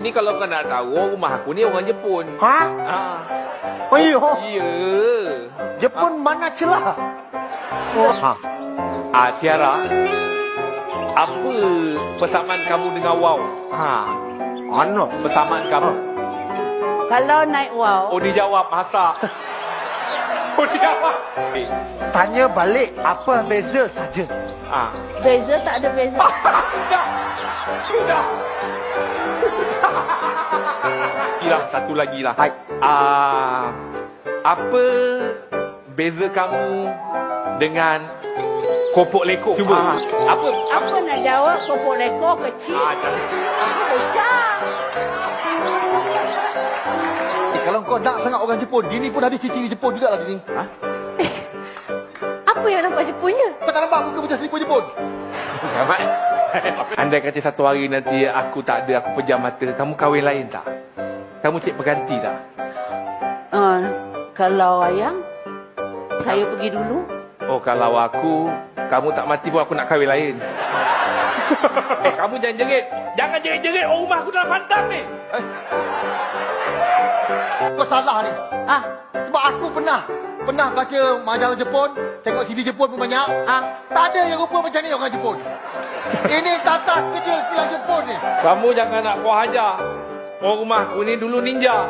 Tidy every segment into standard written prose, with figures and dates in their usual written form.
Ni kalau kau nak tahu, rumah aku ni orang Jepun. Ha? Ah. Oh, iya. Ya. Jepun mana celah? Oh. Ha. Tiara. Apa persamaan kamu dengan wow? Ano? Persamaan kamu. Kalau naik wow, Oh, dia jawab masak. Oh, dia jawab. Tanya balik apa beza saja. beza tak ada beza. Sudah. Sudah. Hilang satu lagi lah. Hai. Apa beza kamu dengan kopok lekok? Cuba. Apa? Apa nak jawab? Kopok lekor kecil. Apa besar? Kalau kau nak sangat orang Jepun, Dini pun ada ciri-ciri Jepun juga lah Dini. Apa yang nampak sipunya? Kau tak nampak muka macam selipar Jepun? Andai kata satu hari nanti aku tak ada, aku pejam mata, kamu kahwin lain tak? Kamu cek pengganti tak? Kalau ayang, saya pergi dulu. Oh, kalau aku, kamu tak mati pun aku nak kahwin lain. Kamu jangan jerit. Jangan jerit-jerit. Oh, rumah aku dalam pantang ni. Kau salah ni. Ah, Sebab aku pernah baca majalah Jepun, tengok CD Jepun pun banyak. Tak ada yang rupa macam ni orang Jepun. Ini tata kerja istilah Jepun ni. Kamu jangan nak kuah ajar. Oh, rumah aku ni dulu ninja.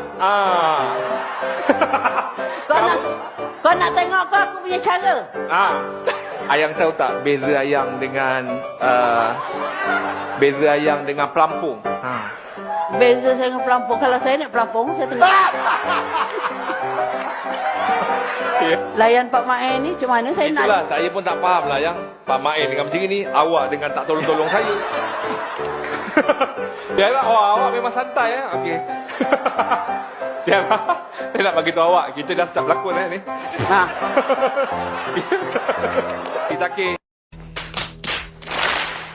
kau nak tengok aku punya cara? Ayang tahu tak beza ayang dengan pelampung? Beza saya dengan pelampung. Kalau saya naik pelampung, saya tengok. Layan Pak Mae ni macam mana saya nak? Itulah, saya pun tak faham lah yang Pak Mae dengan macam ni, awak dengan tak tolong-tolong saya. Biarlah, awak memang santai okey. Biarlah, saya nak bagi tahu awak, kita dah start berlakon ni. Kita ke